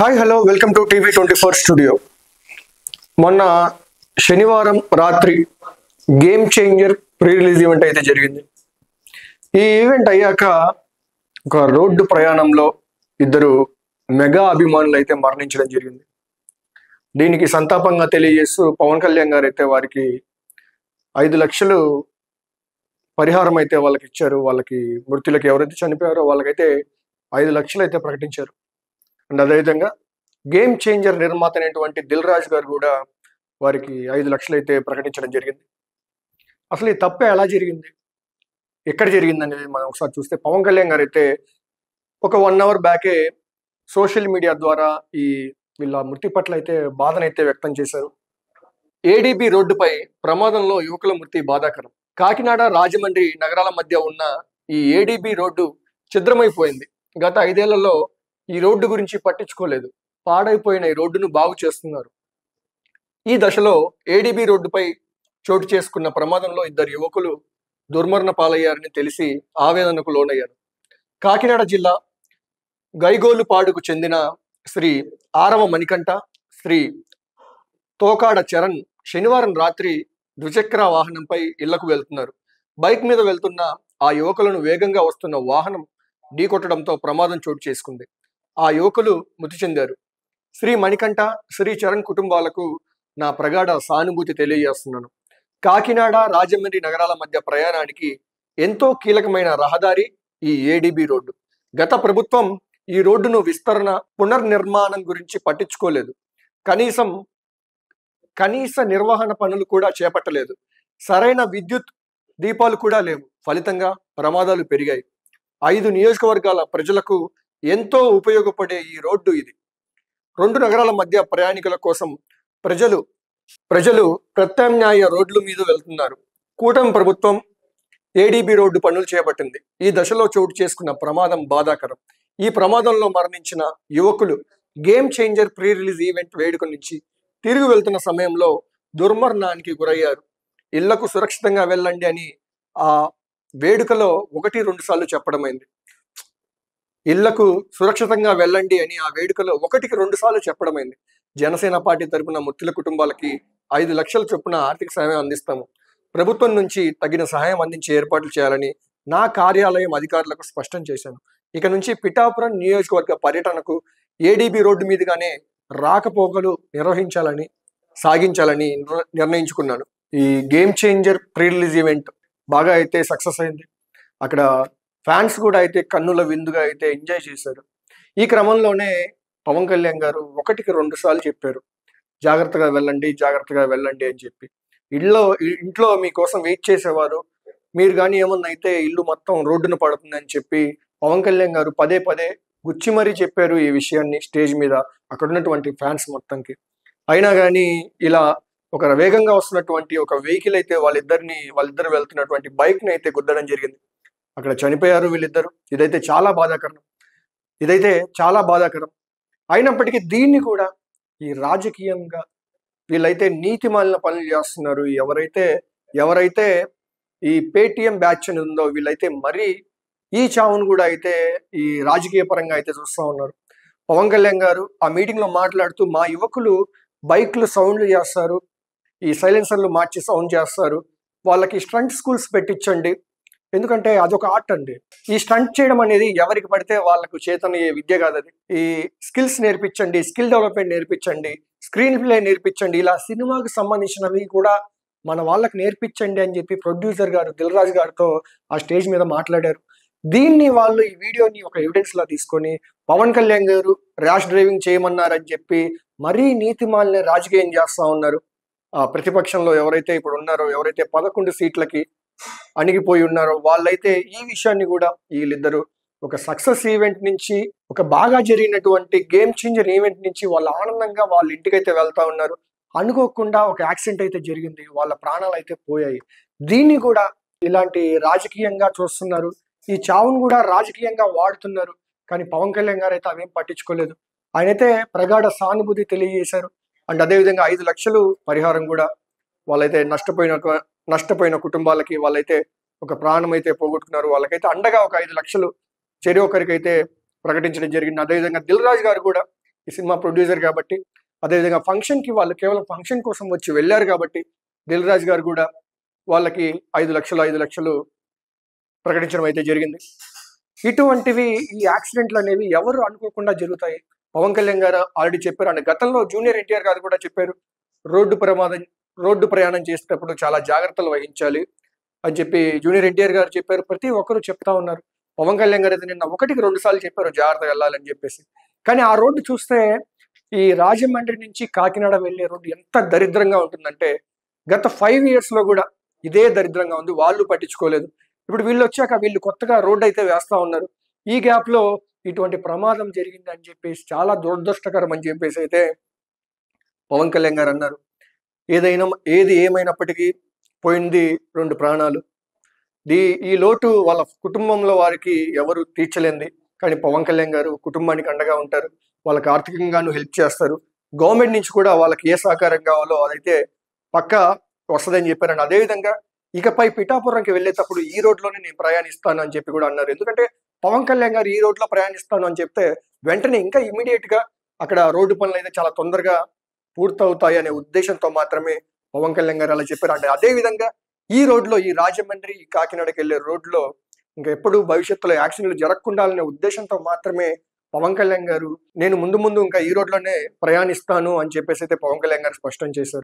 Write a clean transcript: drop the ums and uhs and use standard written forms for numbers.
Hi hello welcome to టీవీ24 studio. మొన్న శనివారం రాత్రి Game Changer pre release event అయితే జరిగింది. ఈ ఈవెంట్ అయ్యాక ఒక రోడ్డు ప్రయాణంలో ఇద్దరు మెగా అభిమానులు అయితే మరణించడం జరిగింది. దీనికి సంతాపంగా తెలియజేస్తూ పవన్ కళ్యాణ్ గారు అయితే వారికి 5 లక్షలు పరిహారం అయితే వాళ్ళకి ఇచ్చారు. వాళ్ళకి మృతులకు ఎవరైతే చనిపోయారో వాళ్ళకైతే 5 లక్షలు అయితే ప్రకటించారు. అండ్ అదేవిధంగా గేమ్ చేంజర్ నిర్మాత అయినటువంటి దిల్ రాజు గారు కూడా వారికి 5 లక్షలు అయితే ప్రకటించడం జరిగింది. అసలు ఈ తప్ప ఎలా జరిగింది, ఎక్కడ జరిగింది అనేది మనం ఒకసారి చూస్తే, పవన్ కళ్యాణ్ గారు అయితే ఒక 1 అవర్ బ్యాకే సోషల్ మీడియా ద్వారా వీళ్ళ మృతి పట్ల అయితే బాధనైతే వ్యక్తం చేశారు. ఏడీబీ రోడ్డుపై ప్రమాదంలో యువకుల మృతి బాధాకరం. కాకినాడ రాజమండ్రి నగరాల మధ్య ఉన్న ఈ ఏడీబీ రోడ్డు ఛిద్రమైపోయింది. గత 5 ఏళ్లలో ఈ రోడ్డు గురించి పట్టించుకోలేదు. పాడైపోయిన ఈ రోడ్డును బాగు చేస్తున్నారు. ఈ దశలో ఏడీబీ రోడ్డుపై చోటు చేసుకున్న ప్రమాదంలో 2 యువకులు దుర్మరణ పాలయ్యారని తెలిసి ఆవేదనకు లోనయ్యారు. కాకినాడ జిల్లా గైగోలుపాడుకు చెందిన శ్రీ ఆరవ మణికంఠ, శ్రీ తోకాడ చరణ్ శనివారం రాత్రి ద్విచక్ర వాహనంపై ఇళ్లకు వెళ్తున్నారు. బైక్ మీద వెళ్తున్న ఆ యువకులను వేగంగా వస్తున్న వాహనం ఢీకొట్టడంతో ప్రమాదం చోటు చేసుకుంది. ఆ యువకులు మృతి చెందారు. శ్రీ మణికంఠ, శ్రీ చరణ్ కుటుంబాలకు నా ప్రగాఢ సానుభూతి తెలియజేస్తున్నాను. కాకినాడ రాజమండ్రి నగరాల మధ్య ప్రయాణానికి ఎంతో కీలకమైన రహదారి ఈ ఏడీబీ రోడ్డు. గత ప్రభుత్వం ఈ రోడ్డును విస్తరణ, పునర్నిర్మాణం గురించి పట్టించుకోలేదు. కనీస నిర్వహణ పనులు కూడా చేపట్టలేదు. సరైన విద్యుత్ దీపాలు కూడా లేవు. ఫలితంగా ప్రమాదాలు పెరిగాయి. 5 నియోజకవర్గాల ప్రజలకు ఎంతో ఉపయోగపడే ఈ రోడ్డు ఇది. 2 నగరాల మధ్య ప్రయాణికుల కోసం ప్రజలు ప్రత్యామ్నాయ రోడ్ల మీద వెళ్తున్నారు. కూటమి ప్రభుత్వం ఏడీబీ రోడ్డు పనులు చేపట్టింది. ఈ దశలో చోటు చేసుకున్న ప్రమాదం బాధాకరం. ఈ ప్రమాదంలో మరణించిన యువకులు game Changer pre release event వేడుక నుంచి తిరిగి వెళ్తున్న సమయంలో దుర్మరణానికి గురయ్యారు. ఇళ్లకు సురక్షితంగా వెళ్ళండి అని ఆ వేడుకలో 1-2 సార్లు చెప్పడమైంది. ఇళ్లకు సురక్షితంగా వెళ్ళండి అని ఆ వేడుకలో 1-2 సార్లు చెప్పడమైంది. జనసేన పార్టీ తరపున మృతుల కుటుంబాలకి 5 లక్షల చొప్పున ఆర్థిక సహాయం అందిస్తాము. ప్రభుత్వం నుంచి తగిన సహాయం అందించే ఏర్పాట్లు చేయాలని నా కార్యాలయం అధికారులకు స్పష్టం చేశాను. ఇక నుంచి పిఠాపురం నియోజకవర్గ పర్యటనకు ఏడీబీ రోడ్డు మీదుగానే రాకపోకలు సాగించాలని నిర్ణయించుకున్నాను. ఈ game Changer pre release event బాగా అయితే సక్సెస్ అయింది. అక్కడ ఫ్యాన్స్ కూడా అయితే కన్నుల విందుగా అయితే ఎంజాయ్ చేశారు. ఈ క్రమంలోనే పవన్ కళ్యాణ్ గారు 1-2 సార్లు చెప్పారు, జాగ్రత్తగా వెళ్ళండి అని చెప్పి. ఇంట్లో మీకోసం వెయిట్ చేసేవారు, మీరు కానీ ఏమన్నా అయితే ఇల్లు మొత్తం రోడ్డున పడుతుంది అని చెప్పి పవన్ కళ్యాణ్ గారు పదే గుచ్చి మరీ చెప్పారు ఈ విషయాన్ని స్టేజ్ మీద అక్కడ ఉన్నటువంటి ఫ్యాన్స్ మొత్తంకి. అయినా కానీ ఇలా ఒక వేగంగా వస్తున్నటువంటి ఒక వెహికల్ అయితే వాళ్ళిద్దరు వెళ్తున్నటువంటి బైక్ని అయితే గుద్దడం జరిగింది. అక్కడ చనిపోయారు వీళ్ళిద్దరు. ఇదైతే చాలా బాధాకరం. అయినప్పటికీ దీన్ని కూడా ఈ రాజకీయంగా వీళ్ళైతే నీతి మాలిన పనులు చేస్తున్నారు. ఎవరైతే ఈ పేటిఎం బ్యాచ్ అని ఉందో వీళ్ళైతే మరీ ఈ చావును కూడా అయితే ఈ రాజకీయ పరంగా అయితే చూస్తూ ఉన్నారు. పవన్ కళ్యాణ్ గారు ఆ మీటింగ్ లో మాట్లాడుతూ, మా యువకులు బైక్లు సౌండ్లు చేస్తారు, ఈ సైలెన్సర్లు మార్చి సౌండ్ చేస్తారు, వాళ్ళకి స్టంట్ స్కూల్స్ పెట్టించండి, ఎందుకంటే అదొక ఆర్ట్ అండి. ఈ స్టంట్ చేయడం అనేది ఎవరికి పడితే వాళ్ళకు చేతనయ్యే విద్య కాదు. అది ఈ స్కిల్స్ నేర్పించండి, స్కిల్ డెవలప్మెంట్ నేర్పించండి, స్క్రీన్ ప్లే నేర్పించండి, ఇలా సినిమాకి సంబంధించినవి కూడా మన వాళ్ళకి నేర్పించండి అని చెప్పి ప్రొడ్యూసర్ గారు దిల్ రాజు గారితో ఆ స్టేజ్ మీద మాట్లాడారు. దీన్ని వాళ్ళు ఈ వీడియోని ఒక ఎవిడెన్స్ లా తీసుకొని పవన్ కళ్యాణ్ గారు ర్యాష్ డ్రైవింగ్ చేయమన్నారని చెప్పి మరీ నీతి మాలిన రాజకీయం చేస్తా ఉన్నారు. ఆ ప్రతిపక్షంలో ఎవరైతే ఇప్పుడు ఉన్నారో, ఎవరైతే 11 సీట్లకి అణిగిపోయి ఉన్నారో వాళ్ళైతే ఈ విషయాన్ని కూడా వీళ్ళిద్దరు ఒక సక్సెస్ ఈవెంట్ నుంచి, ఒక బాగా జరిగినటువంటి గేమ్ చేంజర్ ఈవెంట్ నుంచి వాళ్ళ ఆనందంగా వాళ్ళ ఇంటికైతే వెళ్తా ఉన్నారు. అనుకోకుండా ఒక యాక్సిడెంట్ అయితే జరిగింది, వాళ్ళ ప్రాణాలు అయితే పోయాయి. దీన్ని కూడా ఇలాంటి రాజకీయంగా చూస్తున్నారు. ఈ చావును కూడా రాజకీయంగా వాడుతున్నారు. కానీ పవన్ కళ్యాణ్ గారు అయితే అవేం పట్టించుకోలేదు. ఆయనైతే ప్రగాఢ సానుభూతి తెలియజేశారు. అండ్ అదేవిధంగా 5 లక్షలు పరిహారం కూడా వాళ్ళైతే నష్టపోయిన కుటుంబాలకి వాళ్ళైతే ఒక ప్రాణం అయితే పోగొట్టుకున్నారు. వాళ్ళకైతే అండగా ఒక 5 లక్షలు చెరి ఒకరికైతే ప్రకటించడం జరిగింది. అదేవిధంగా దిల్ రాజు గారు కూడా ఈ సినిమా ప్రొడ్యూసర్ కాబట్టి, అదేవిధంగా ఫంక్షన్కి వాళ్ళు కేవలం ఫంక్షన్ కోసం వచ్చి వెళ్ళారు కాబట్టి దిల్ రాజు గారు కూడా వాళ్ళకి 5 లక్షలు ప్రకటించడం అయితే జరిగింది. ఇటువంటివి ఈ యాక్సిడెంట్లు అనేవి ఎవరు అనుకోకుండా జరుగుతాయి. పవన్ కళ్యాణ్ గారు ఆల్రెడీ చెప్పారు అండ్ గతంలో జూనియర్ ఎన్టీఆర్ గారు కూడా చెప్పారు, రోడ్డు ప్రయాణం చేసేటప్పుడు చాలా జాగ్రత్తలు వహించాలి అని చెప్పి జూనియర్ ఎన్టీఆర్ గారు చెప్పారు. ప్రతి ఒక్కరు చెప్తా ఉన్నారు. పవన్ కళ్యాణ్ గారు అయితే నిన్న 1-2 సార్లు చెప్పారు జాగ్రత్తగా వెళ్ళాలని చెప్పేసి. కానీ ఆ రోడ్డు చూస్తే ఈ రాజమండ్రి నుంచి కాకినాడ వెళ్ళే రోడ్డు ఎంత దరిద్రంగా ఉంటుందంటే గత 5 ఇయర్స్ లో కూడా ఇదే దరిద్రంగా ఉంది. వాళ్ళు పట్టించుకోలేదు. ఇప్పుడు వీళ్ళు వచ్చాక వీళ్ళు కొత్తగా రోడ్డు అయితే వేస్తా ఉన్నారు. ఈ గ్యాప్ లో ఇటువంటి ప్రమాదం జరిగింది అని చెప్పేసి చాలా దురదృష్టకరం అని చెప్పేసి అయితే పవన్ కళ్యాణ్ గారు అన్నారు. ఏది ఏమైనప్పటికీ పోయింది 2 ప్రాణాలు. ఈ లోటు వాళ్ళ కుటుంబంలో వారికి ఎవరు తీర్చలేంది. కానీ పవన్ కళ్యాణ్ గారు కుటుంబానికి అండగా ఉంటారు. వాళ్ళకి ఆర్థికంగాను హెల్ప్ చేస్తారు. గవర్నమెంట్ నుంచి కూడా వాళ్ళకి ఏ సహకారం కావాలో అదైతే పక్కా వస్తుందని చెప్పారండి. అదేవిధంగా ఇకపై పిఠాపురంకి వెళ్ళేటప్పుడు ఈ రోడ్లోనే నేను ప్రయాణిస్తాను అని చెప్పి కూడా అన్నారు. ఎందుకంటే పవన్ కళ్యాణ్ గారు ఈ రోడ్లో ప్రయాణిస్తాను అని చెప్తే వెంటనే ఇంకా ఇమీడియట్ గా అక్కడ రోడ్డు పనులు అయితే చాలా తొందరగా పూర్తవుతాయి అనే ఉద్దేశంతో మాత్రమే పవన్ కళ్యాణ్ గారు అలా చెప్పారు. అంటే అదే విధంగా ఈ రోడ్లో ఈ రాజమండ్రి కాకినాడకి వెళ్ళే రోడ్లో ఇంకా ఎప్పుడు భవిష్యత్తులో యాక్సిడెంట్లు జరగకుండా అనే ఉద్దేశంతో మాత్రమే పవన్ కళ్యాణ్ గారు నేను ముందు ఇంకా ఈ రోడ్లోనే ప్రయాణిస్తాను అని చెప్పేసి అయితే పవన్ కళ్యాణ్ గారు స్పష్టం చేశారు.